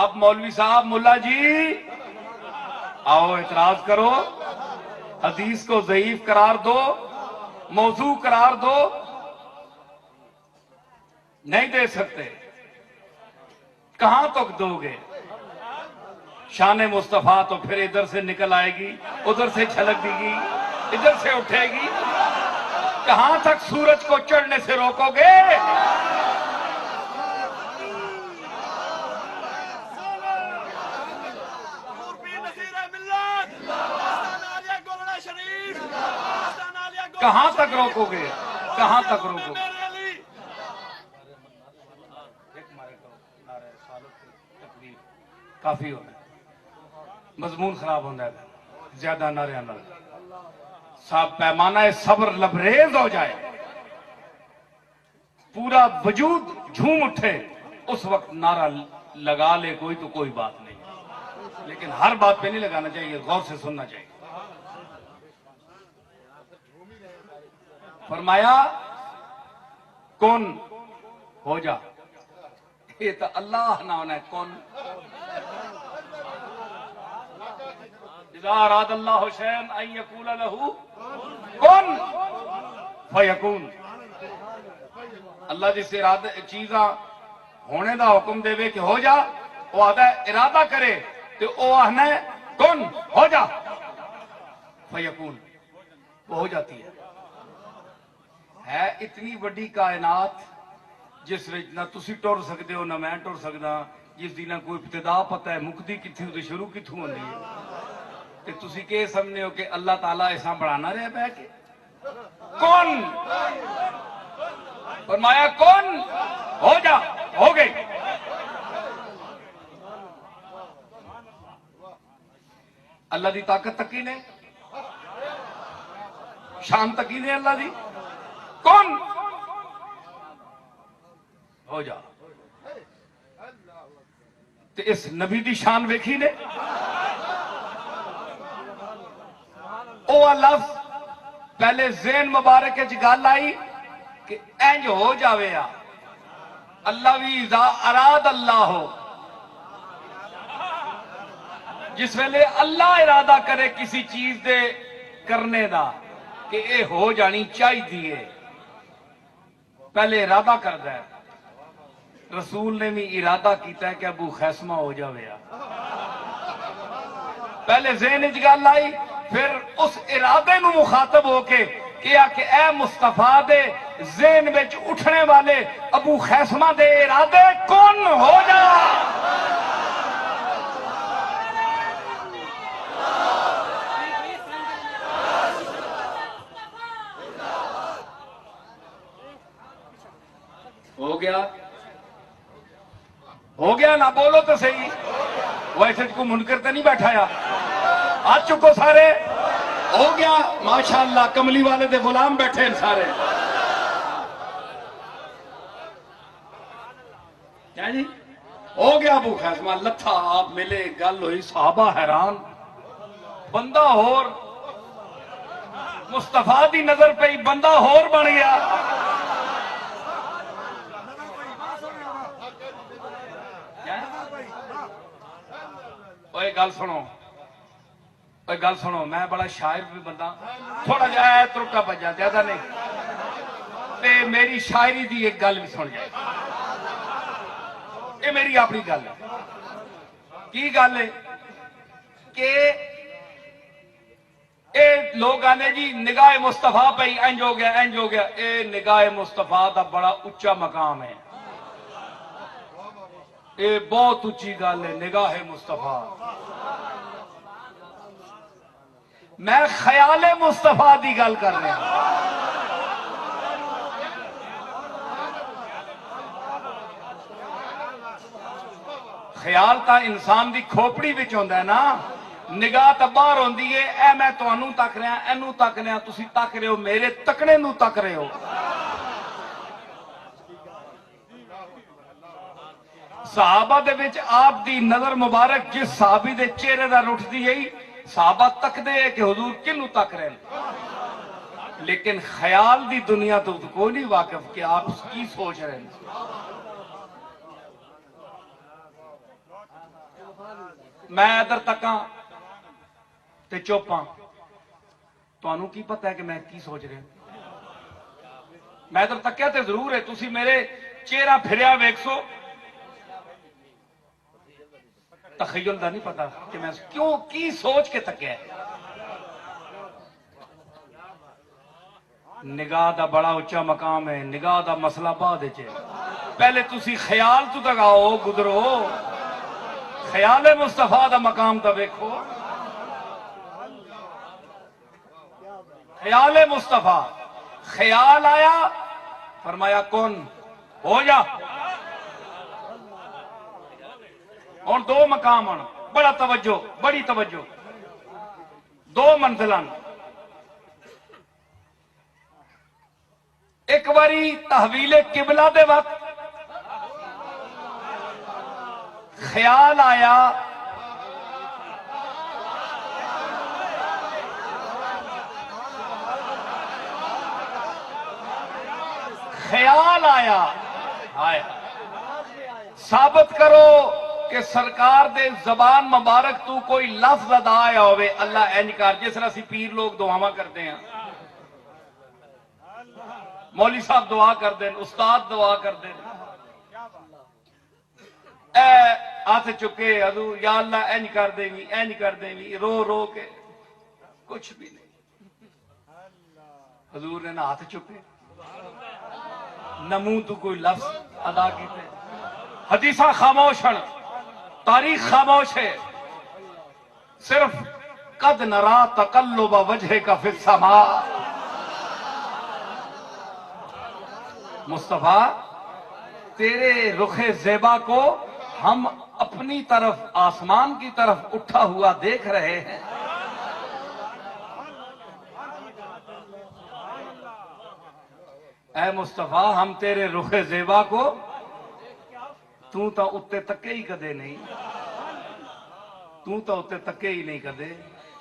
اب مولوی صاحب ملا جی آؤ اعتراض کرو، حدیث کو ضعیف قرار دو، موضوع قرار دو، نہیں دے سکتے، کہاں تک دو گے؟ شان مصطفیٰ تو پھر ادھر سے نکل آئے گی، ادھر سے چھلک دی گی، ادھر سے اٹھے گی، کہاں تک سورج کو چڑھنے سے روکو گے؟ کہاں تک روکو گے؟ کہاں تک روکو گے؟ کافی ہونا ہے، مضمون خراب ہونا ہے، زیادہ نعرے نہ صاحب، پیمانہ صبر لبریز ہو جائے، پورا وجود جھوم اٹھے، اس وقت نعرہ لگا لے کوئی تو کوئی بات نہیں، لیکن ہر بات پہ نہیں لگانا چاہیے، غور سے سننا چاہیے۔ فرمایا کون ہو جا، یہ تو اللہ نہ ہونا ہے، کون اذا اراد اللہ شیئا ان یقول لہ کن فیکون، اللہ جس ارادہ چیزاں ہونے دا حکم دے وے کہ ہو جا، وہ آدھا ارادہ کرے تو وہ آہنا ہے کن ہو جا فیکون، وہ ہو جاتی ہے۔ اتنی بڑی کائنات جس وچ نہ تسی ٹر سکتے ہو نہ میں ٹر سکدا، جس دی نہ کوئی ابتدا پتہ ہے مکتی کتھوں تے شروع کتھوں ہوندی ہے، تے تسی کہ سمجھنے ہو کہ اللہ تعالیٰ ایسا بڑھانا رہے بہ کے؟ کون فرمایا کون ہو جا، ہو گئی۔ اللہ دی طاقت تکی نے، شان تکی نے اللہ دی، کون ہو جا۔ تے اس نبی دی شان ویکھی نے، او لفظ پہلے ذہن مبارک وچ گل آئی کہ انج ہو جاوے آ، اللہ بھی اذا اراد اللہ ہو، جس ویلے اللہ ارادہ کرے کسی چیز دے کرنے دا کہ اے ہو جانی چاہیے، پہلے ارادہ کردا ہے۔ رسول نے بھی ارادہ کیتا ہے کہ ابو خیسمہ ہو جاوے آ، پہلے ذہن وچ گل آئی، پھر اس ارادے نو مخاطب ہو کے کیا کہ اے مصطفیٰ دے ذہن وچ اٹھنے والے ابو خیسمہ دے ارادے کون ہو جا۔ ہو گیا، ہو گیا نہ بولو تو صحیح، ویسے کو منکر تو نہیں بیٹھایا، ہاتھ چکو سارے، ہو گیا ماشاءاللہ، کملی والے دے غلام بیٹھے ہیں سارے، کیا جی ہو گیا ابو خیسمہ لتھا، آپ ملے، گل ہوئی، صحابہ حیران، بندہ ہور مصطفیٰ دی نظر پہ ہی بندہ ہور بن گیا۔ اوے گل سنو، اوے گل سنو، میں بڑا شاعر بھی بندہ، تھوڑا جہا ترکا بجا، زیادہ نہیں، تے میری شاعری دی ایک گل بھی سن جائے، یہ میری اپنی گل ہے۔ کی گل ہے کہ اے لوگ آنے جی نگاہ مصطفیٰ پہ ہی انج ہو گیا، انج ہو گیا، اے نگاہ مصطفیٰ دا بڑا اچا مقام ہے، اے بہت اچھی گل ہے نگاہ مصطفیٰ۔ میں خیال مصطفیٰ دی گل کر رہا ہوں۔ خیال تا انسان دی کھوپڑی وچ ہوندا ہے نا، نگاہ تا باہر ہوندی ہے، اے میں تانوں تک رہا، اینوں تک رہا، تسی تک رہے ہو، میرے تکنے نوں تک رہے ہو۔ صحابہ دے وچ آپ دی نظر مبارک جس صحابی دے چہرے دا رٹھ دی ہے، صحابہ تک دے کہ حضور کنوں تک رہے ہیں، لیکن خیال دی دنیا تو کوئی نہیں واقف کہ آپ کی سوچ رہے ہیں۔ میں ادھر تکاں تے چوپاں تانوں کی پتہ ہے کہ میں کی سوچ رہا میں ادھر تکیا تے ضرور ہے تسی میرے چہرہ پھریا ویکسو تخیل دا نہیں پتا کہ میں کیوں کی سوچ کے تکیا ہے نگاہ دا بڑا اچا مقام ہے نگاہ دا مسئلہ بعد ہے پہلے تسی خیال تو تک آؤ گزرو خیال مصطفیٰ دا مقام تا ویکھو خیال مصطفیٰ خیال آیا فرمایا کون ہو جا اور دو مقام بڑا توجہ بڑی توجہ دو منزلان ایک باری تحویل قبلہ دے وقت خیال آیا خیال آیا ثابت کرو کہ سرکار دے زبان مبارک تو کوئی لفظ ادا آیا ہوئے اللہ اے نکار جس طرح سی پیر لوگ دعاواں کرتے ہیں مولوی صاحب دعا کر دیں استاد دعا کر دیں اے ہاتھ چکے حضور یا اللہ اے نہیں کر دیں گی اے نہیں کر دیں گی رو رو کے کچھ بھی نہیں حضور نے نہ ہاتھ چکے نہ منہ تو کوئی لفظ ادا کیتے حدیثاں خاموش ہیں تاریخ خاموش ہے صرف قد نرا تقلب وجہ کا فی السماء مصطفیٰ تیرے رخ زیبا کو ہم اپنی طرف آسمان کی طرف اٹھا ہوا دیکھ رہے ہیں اے مصطفیٰ ہم تیرے رخ زیبا کو تو تا اتے تکے ہی کدے نہیں تو تا اتے تکے ہی نہیں کدے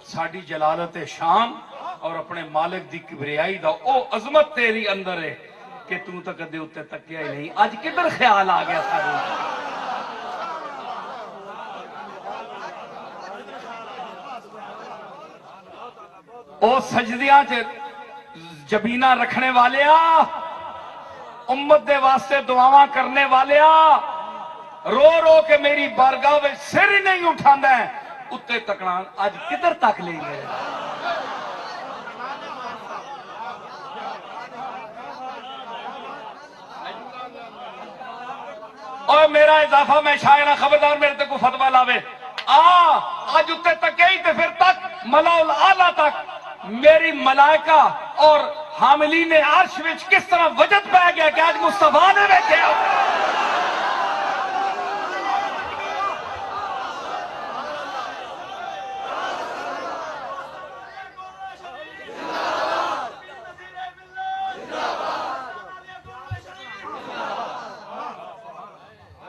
ساڑی جلالت شان اور اپنے مالک دی کبریائی دا او عظمت تیری اندر ہے کہ تو تا کدے اتے تکے ہی نہیں آج کدھر خیال آ گیا سارے او سجدیاں جبینہ رکھنے والے امت دے واسطے دعاواں کرنے والے رو رو کے میری بارگاہ میں سر ہی نہیں اٹھانا ہے اتے تکنا آج کدھر تک لیں گے اور میرا اضافہ میں شاعرہ خبردار میرے تے کو فتوہ لاوے آج اتے تک ہی تے پھر تک ملا الاعلیٰ تک میری ملائکہ اور حاملین عرش وچ کس طرح وجد پہ گیا کہ آج مصطفیٰ نے بیٹھے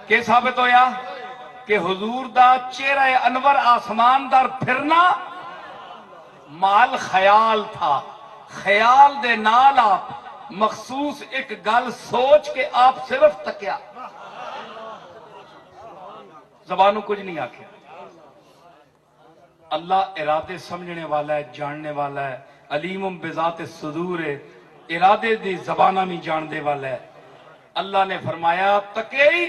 کہ ثابت ہویا کہ حضور دا چہرہ انور آسمان دار پھرنا مال خیال تھا خیال دے نال آپ مخصوص ایک گل سوچ کے آپ صرف تکیا زبانوں کچھ نہیں آکھیا اللہ ارادے سمجھنے والا ہے جاننے والا ہے علیم بذات الصدور ہے ارادے دی زبانہ میں جان دے والا ہے اللہ نے فرمایا تکے ہی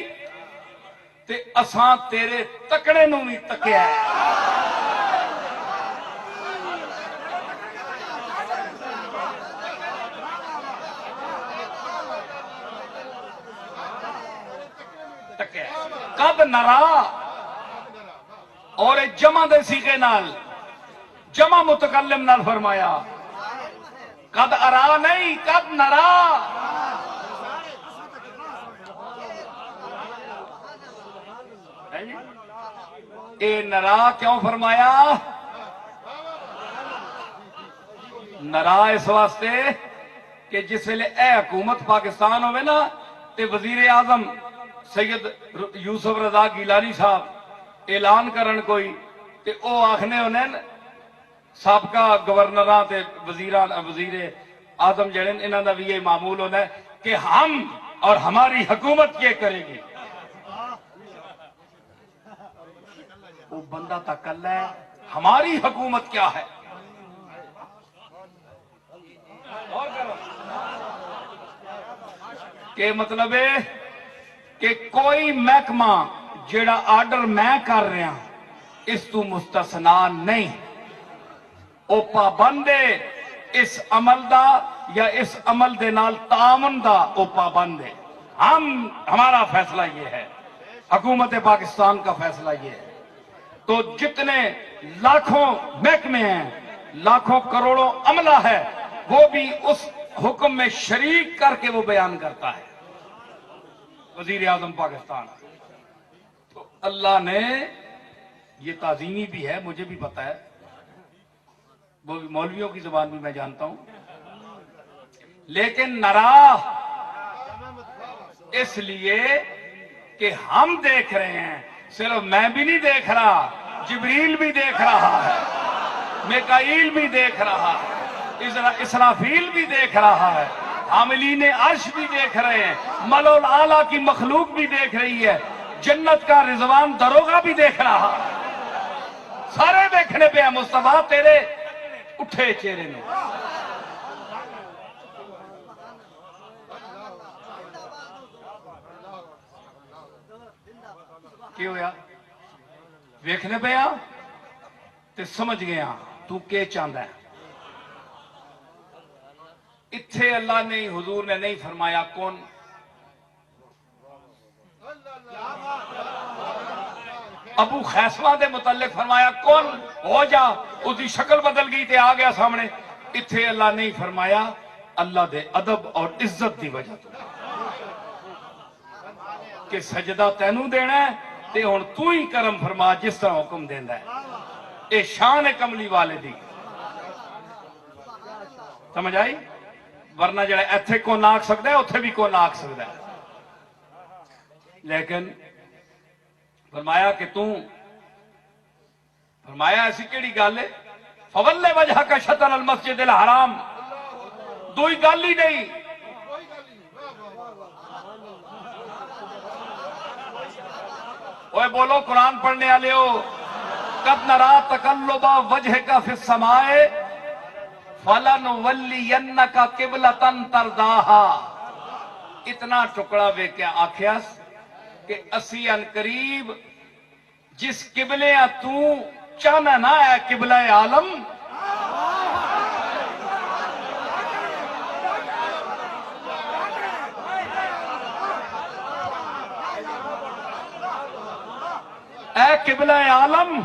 تے اساں تیرے تکڑے نو بھی تکیا ہے قد نرا اور جمع دے سیغے نال جمع متکلم نال فرمایا قد ارا نہیں قد نرا اے نرا کیوں فرمایا نرا اس واسطے کہ جس ویلے اے حکومت پاکستان ہوئے نا تے وزیر اعظم سید یوسف رضا گیلانی صاحب اعلان کرن کوئی تے او آخنے انہیں سابقہ گورنراں تے وزیر اعظم جڑن انہاں دا بھی یہ معمول ہونا ہے کہ ہم اور ہماری حکومت یہ کرے گی بندہ تکل ہے ہماری حکومت کیا ہے. اور کرو کہ مطلب ہے کہ کوئی محکمہ جیڑا آرڈر میں کر رہا اس تو مستثنا نہیں. او پابند ہے اس عمل دا یا اس عمل دے نال تعاون دا او پابند ہے. ہمارا فیصلہ یہ ہے, حکومت پاکستان کا فیصلہ یہ ہے. تو جتنے لاکھوں محکمے ہیں, لاکھوں کروڑوں عملہ ہے, وہ بھی اس حکم میں شریک کر کے وہ بیان کرتا ہے. وزیر اعظم پاکستان. تو اللہ نے یہ تعظیمی بھی ہے, مجھے بھی پتا ہے, وہ مولویوں کی زبان بھی میں جانتا ہوں, لیکن نرا اس لیے کہ ہم دیکھ رہے ہیں. صرف میں بھی نہیں دیکھ رہا, جبریل بھی دیکھ رہا ہے, میکائیل بھی دیکھ رہا ہے, اسرافیل بھی دیکھ رہا ہے, حاملین عرش بھی دیکھ رہے ہیں, ملول اعلیٰ کی مخلوق بھی دیکھ رہی ہے, جنت کا رضوان دروغہ بھی دیکھ رہا ہے. سارے دیکھنے پہ ہیں. مصطفیٰ تیرے اٹھے چہرے میں کی ہویا ویکھنے پہ آ تے سمجھ گیا تو کیا چاہتا ہے. اتھے اللہ نے حضور نے نہیں فرمایا کون, ابو خیسمہ دے متعلق فرمایا کون ہو جا, اس کی شکل بدل گئی تے آ گیا سامنے. اتھے اللہ نہیں فرمایا اللہ دے ادب اور عزت دی وجہ تو کہ سجدہ تینوں دینا ہے تے ہن تو ہی کرم فرما جس طرح حکم دینا ہے. اے شان کملی والے دی. سمجھ آئی؟ ورنہ جڑا ایتھے کو نہ آکھ سکتا ہے اتھے بھی کو نہ آکھ سکتا ہے. لیکن فرمایا کہ فرمایا ایسی کیڑی گل ہے, فولِ وجہک شطر المسجد الحرام, دوئی گل ہی نہیں. اوے بولو قرآن پڑھنے والے ہو, قد نرا تقلب وجہک فی السماء فلنولینک قبلۃ ترضاھا. اتنا ٹکڑا ویکھیا آکھیاس کہ اسی ان قریب جس قبلے تو چاہنا نہ ہے قبلہ عالم, اے قبلہ عالم,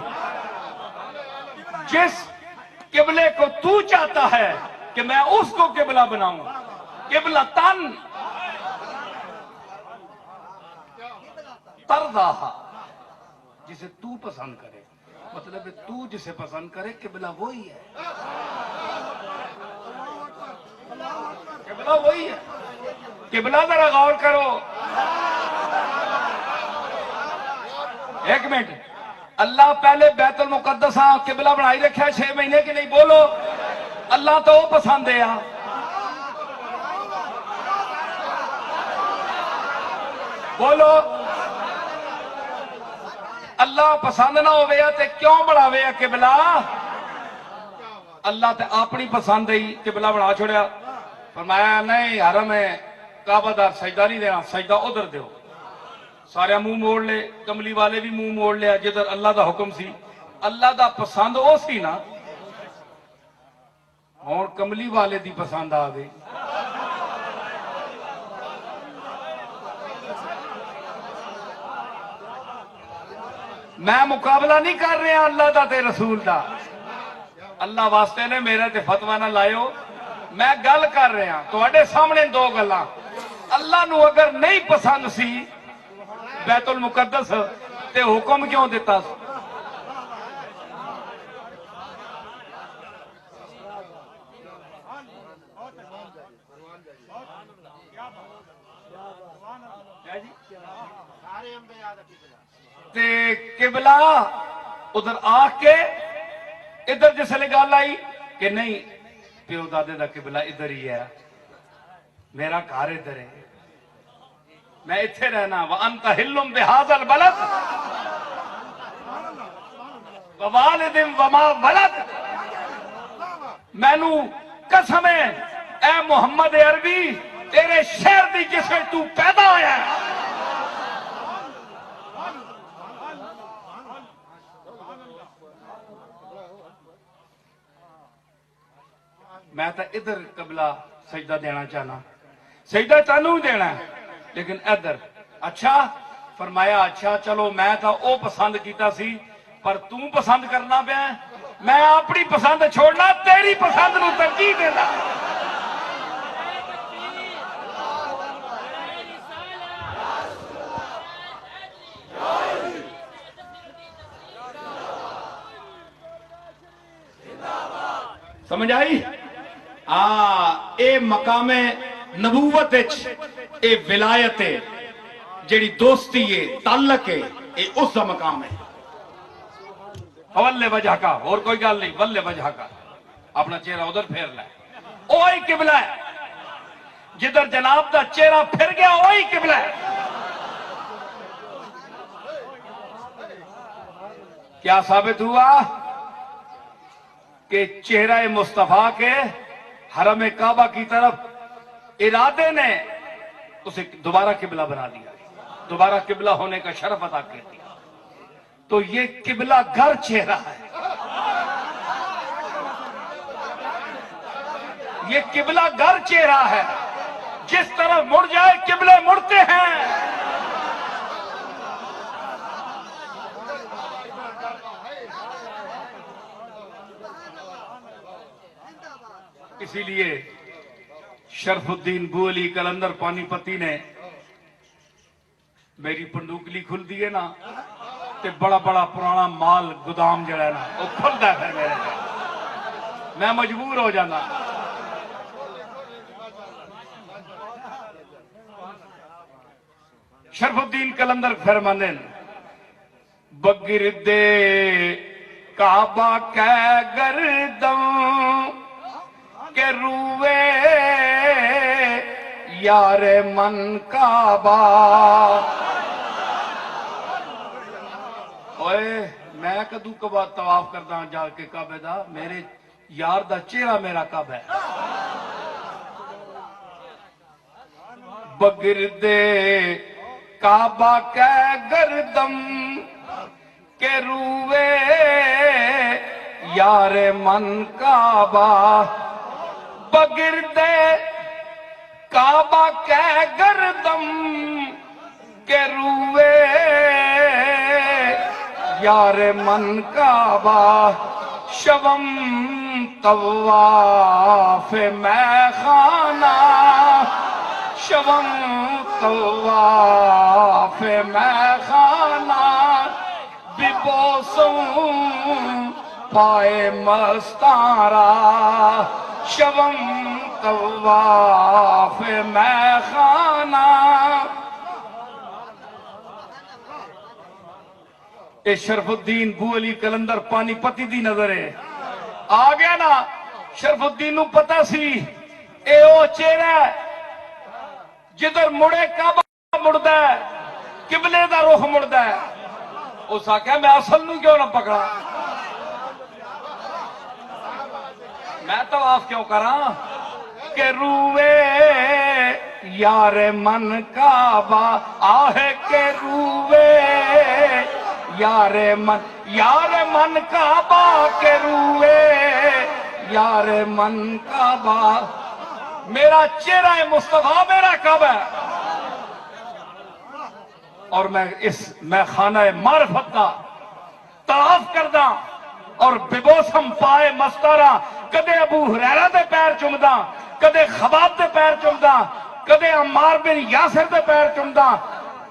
جس قبلے کو تو چاہتا ہے کہ میں اس کو قبلہ بناؤں, قبلہ تن ترضاھا, جسے تو پسند کرے. مطلب تو جسے پسند کرے قبلہ وہی ہے, قبلہ وہی ہے. قبلہ ذرا غور کرو. ایک منٹ, اللہ پہلے بیت المقدس قبلہ بنائی رکھا 6 مہینے کی نہیں, بولو اللہ تو وہ پسند ہے. بولو اللہ پسند نہ ہوئے تے کیوں بڑھاوے قبلہ؟ اللہ تے اپنی پسند ہی قبلہ بنا چھوڑیا. فرمایا نہیں حرم ہے کعبہ دار سجدہ نہیں دینا, سجدہ ادھر دیو. سارے منہ موڑ لے, کملی والے بھی منہ موڑ لیا جدھر اللہ دا حکم سی. اللہ دا پسند او سی نا, اور کملی والے دی پسند آ گئی. میں مقابلہ نہیں کر رہا اللہ دا تے رسول دا, اللہ واسطے نے میرے تے فتوی نہ لائیو. میں گل کر رہا تواڈے سامنے دو گلاں. اللہ نو اگر نہیں پسند سی بیت المقدس تے حکم کیوں دیتا سی؟ تے قبلہ ادھر آ کے ادھر جس لے گل آئی کہ نہیں پیو دادے دا قبلہ ادھر ہی ہے, میرا گھر ادھر ہے, میں اتھے رہنا. وَأَنْتَ حِلٌّ بِهَذَا الْبَلَدِ, ووالد وما ولد، مینو قسم ہے اے محمد عربی تیرے شہر دی جس میں تو پیدا ہویا ہے، میں تو ادھر قبلہ سجدہ دینا چاہنا، سجدہ تینوں ہی دینا ہے لیکن ادھر اچھا فرمایا اچھا چلو میں تو او پسند کیتا سی پر توں پسند کرنا پیا، میں اپنی پسند چھوڑنا تیری پسند نو ترجیح دینا۔ سمجھ آئی؟ اے مقام نبوت اے ولایت ہے، جیڑی دوستی ہے تعلق ہے، اے اس کا مقام ہے۔ ول وجہ کا اور کوئی گل نہیں، ول وجہ کا اپنا چہرہ ادھر پھیر لے، وہی قبلہ ہے، جدھر جناب دا چہرہ پھر گیا وہی قبلہ ہے۔ کیا ثابت ہوا کہ چہرہ مصطفیٰ کے حرم کعبہ کی طرف ارادے نے اسے دوبارہ قبلہ بنا دیا، دوبارہ قبلہ ہونے کا شرف عطا کر دیا۔ تو یہ قبلہ گر چہرہ ہے، یہ قبلہ گر چہرہ ہے، جس طرف مڑ جائے قبلے مڑتے ہیں۔ اسی لیے شرف الدین بو علی کلندر پانی پتی نے میری پندوکلی کھل دی ہے نا تے بڑا بڑا پرانا مال گودام جڑا ہے نا وہ کھلتا ہے، پھر میں مجبور ہو جانا۔ شرف الدین کلندر فرماندے بگرد کعبہ کے گردوں کہ روے یار من کعبہ، اوئے میں کدو کبا طواف کردا ہوں جا کے کعبے دا، میرے یار دا چہرہ میرا کعبہ ہے۔ بگرد کعبہ کے گردم کہ روے یار من کعبہ، بگرد کعبہ کے گردم کہ روے یار من کعبہ، شوم طواف میں خانہ، شوم طواف میں خانہ، ببوسوں پائے مستارا، شوم طواف میں خانہ۔ اے شرف الدین بو علی کلندر پانی پتی دی نظر ہے، آ گیا نا۔ شرف الدین نو پتا سی اے او چہرہ جدھر مڑے کعبہ مڑدا ہے، قبلے دا رخ مڑدا ہے۔ اس آکھیا میں اصل نو کیوں نہ پکڑا، میں طواف کیوں کراں کہ روے یار من کعبہ، آہ کہ روے یار من کعبہ، کہ روے یار من کعبہ، میرا چہرہ مصطفیٰ میرا کعبہ ہے، اور میں خانہ معرفت کا طواف کردہ اور ببوسم پائے مستارا، کدے ابو ہریرہ دے پیر چمدا، کدے خباب دے پیر چمدا، کدے عمار بن یاسر دے پیر چمدا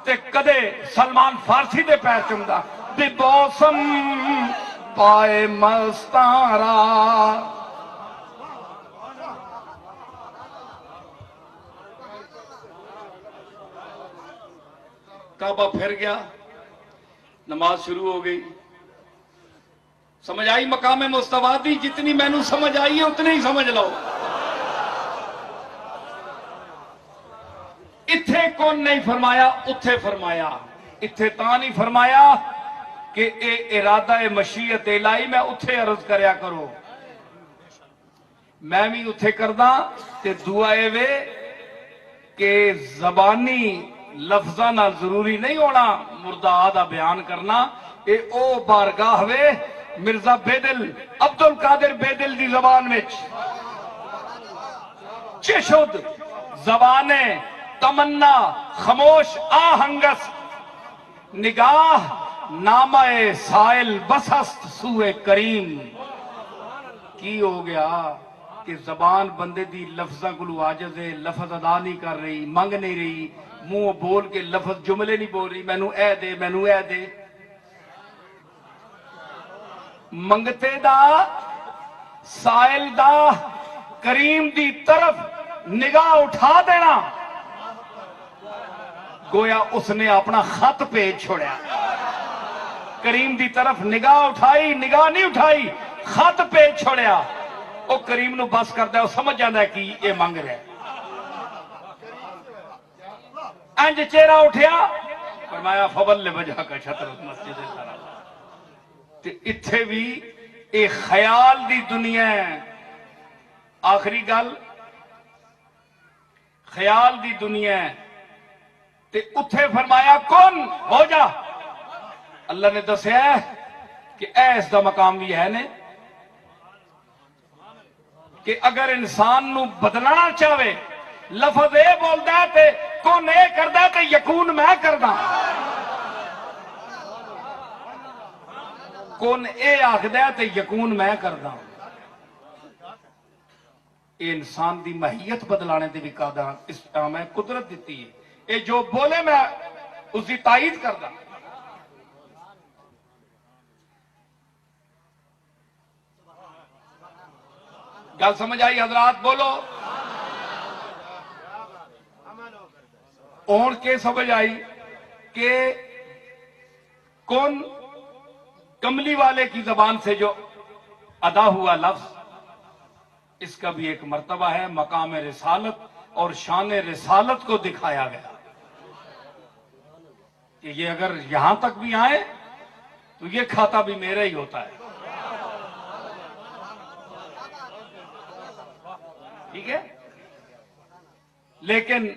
تے کدے سلمان فارسی دے پیر چمدا، ببوسم پائے مستارا۔ کعبہ پھر گیا، نماز شروع ہو گئی۔ سمجھ آئی مقام مصطفیٰ دی؟ جتنی میں نو سمجھ آئی ہے اتنی ہی سمجھ لو۔ اتھے کون نہیں فرمایا، اتھے فرمایا۔ اتھے تاں نہیں فرمایا کہ اے ارادہ مشیت الہی میں اتھے عرض کریا کرو میں بھی اتھے کردہ تے دعا اے وے کہ زبانی لفظاں نال ضروری نہیں ہونا مردہ دا بیان کرنا اے او بارگاہ وے مرزا بیدل عبد القادر بیدل دی زبان میں چشد زبان تمنا خاموش آہنگس نگاہ نامہ سائل بسست سوئے کریم کی ہو گیا کہ زبان بندے دی لفظاں کلو عاجز ہے لفظ ادا نہیں کر رہی منگ نہیں رہی منہ بول کے لفظ جملے نہیں بول رہی مینوں اے دے مینوں اے دے منگتے دا سائل دا کریم دی طرف نگاہ اٹھا دینا گویا اس نے اپنا خط پیج چھوڑیا کریم دی طرف نگاہ اٹھائی نگاہ نہیں اٹھائی خط پیج چھوڑیا او کریم نو بس کرتا ہے وہ سمجھ جاتا ہے کہ یہ مانگ رہا ہے انج چہرہ اٹھیا فرمایا فول وجہ کا چھتر مسجد الحرام تے اتھے بھی ایک خیال دی دنیا ہے آخری گل خیال دی دنیا ہے تے اتھے فرمایا کن ہو جا اللہ نے دسیا ہے کہ ایس دا مقام بھی ہے نے کہ اگر انسان نو بدلنا چاہے لفظ اے بولدا ہے تے کون اے کردا ہے تے یکون میں کردا کون اے آخدا ہے تے یکون میں کردا اے انسان دی ماہیت بدلانے دی بھی قادر اس میں قدرت دیتی ہے اے جو بولے میں اس کی تائید کردا گل سمجھ آئی حضرات بولو اور کے سمجھ آئی کہ کون کملی والے کی زبان سے جو ادا ہوا لفظ اس کا بھی ایک مرتبہ ہے مقام رسالت اور شان رسالت کو دکھایا گیا کہ یہ اگر یہاں تک بھی آئے تو یہ کھاتا بھی میرا ہی ہوتا ہے ٹھیک ہے لیکن